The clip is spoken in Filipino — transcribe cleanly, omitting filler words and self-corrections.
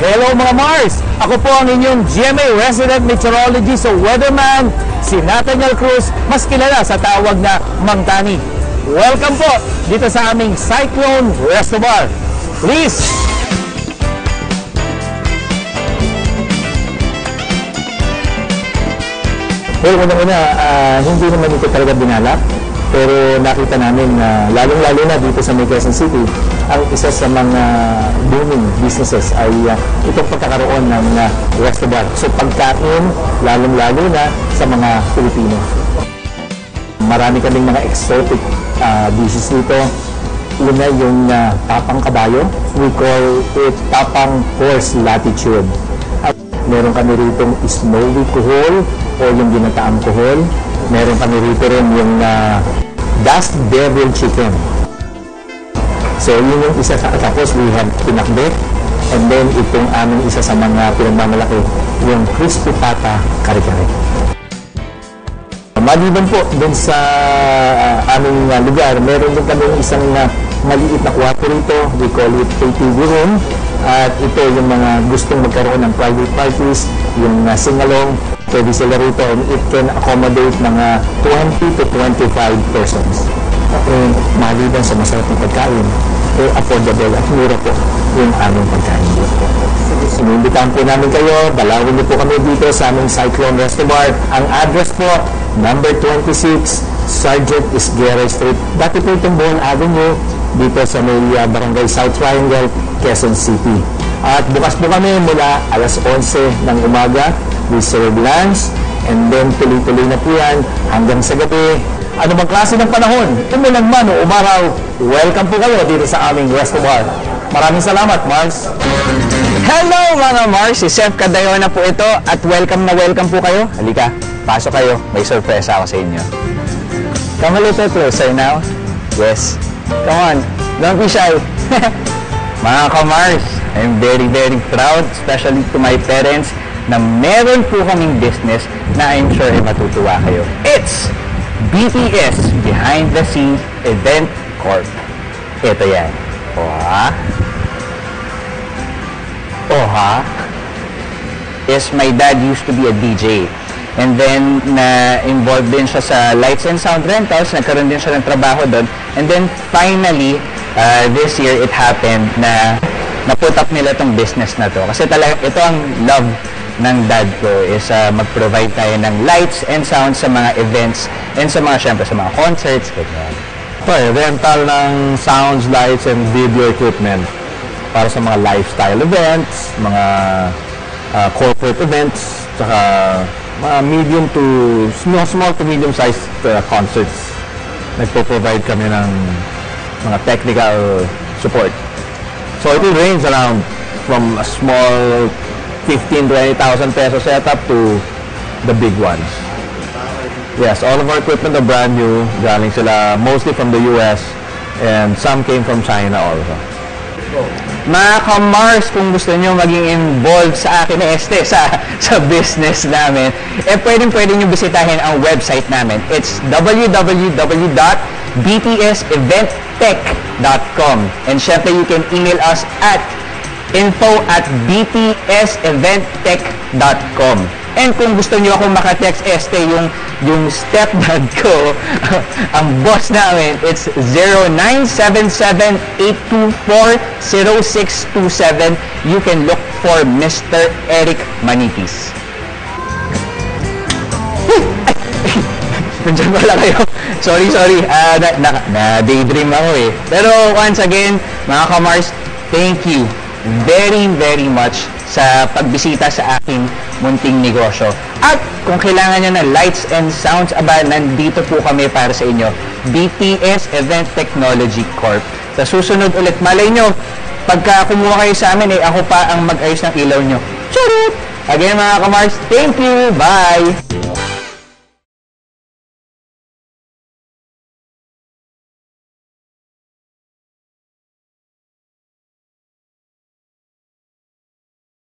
Hello mga Mars! Ako po ang inyong GMA Resident Meteorologist o Weatherman, si Nathaniel Cruz, mas kilala sa tawag na Mang Tani. Welcome po dito sa aming Cyclone Resto Bar. Please! Well, unang-una, hindi naman ito talaga binalak. Pero nakita namin na lalong-lalo na dito sa Quezon City, ang isa sa mga booming businesses ay itong pagkakaroon ng resto bar. So pagkain, lalong-lalo na sa mga Pilipino. Marami kaming mga exotic dishes dito. Una yung papang kabayo. We call it papang horse latitude. At meron kami rito snowy kuhol o yung ginataang kuhol. Meron kami rito rin yung dust devil chicken. So yun yung isa sa, tapos we have pinakbet, and then itong aming isa sa mga pinagmamalaki, yung crispy pata kare-kare. Maliban po dun sa aming lugar, meron din kami isang maliit na kwarto rito. We call it ATV room. At ito yung mga gustong magkaroon ng private parties, yung sing-along, pwede sila rito, and it can accommodate mga 20 to 25 persons. And maliban sa masarap na pagkain, affordable at mura po yung aming pagkain dito. Inimbitahan po namin kayo, dalawin niyo po kami dito sa aming Cyclone Resto Bar. Ang address po, number 26, Sergeant Isguera Street. Dati po itong Bohol Avenue, dito sa may Barangay South Triangle, Quezon City. At bukas po kami mula alas 11 ng umaga. We serve lunch, and then tuloy-tuloy na po yan hanggang sa gabi. Ano bang klase ng panahon? Umulan man o umaraw, welcome po kayo dito sa aming Resto Bar. Maraming salamat, Mars! Hello mga Mars! Si Chef Cadayona po ito at welcome na welcome po kayo. Halika, pasok kayo. May surprise ako sa inyo. Come a little closer now. Yes. Come on, don't be shy. Mga ka-Mars, I'm very proud, especially to my parents, na meron po kaming business na I'm sure ay matutuwa kayo. It's BTS Behind the Scenes Event Corp. Ito yan. Yes, my dad used to be a DJ. And then, na-involved din siya sa lights and sound rentals. Nagkaroon din siya ng trabaho doon. And then, finally, this year, it happened na na-put up nila itong business na to. Kasi talaga, ito ang love ng dad ko is mag-provide tayo ng lights and sound sa mga events and sa mga, syempre, sa mga concerts. Rental ng sounds, lights, and video equipment para sa mga lifestyle events, mga corporate events, saka mga medium to small to medium sized concerts. Nagpo-provide kami ng mga technical support. So it will range around from a small 15,000 to 20,000 peso setup to the big ones. Yes, all of our equipment are brand new. Galing sila mostly from the US and some came from China also. Mga ka-Mars, kung gusto nyo maging involved sa akin sa business namin, pwedeng nyo bisitahin ang website namin. It's www.btseventTech.com. And syempre, you can email us at info@btseventTech.com. And kung gusto niyo akong maka-text yung stepdad ko, ang boss namin, it's 0977-824-0627. You can look for Mr. Eric Manitis. Nandiyan pala kayo. Sorry. Na-daydream ako eh. Pero once again, mga ka-Mars, thank you very much sa pagbisita sa aking munting negosyo. At kung kailangan nyo ng lights and sounds, nandito po kami para sa inyo. BTS Event Technology Corp. Sa susunod ulit, malay nyo, pagka kumuha kayo sa amin, ako pa ang mag-ayos ng ilaw nyo. Charot! Again mga ka-Mars, thank you! Bye!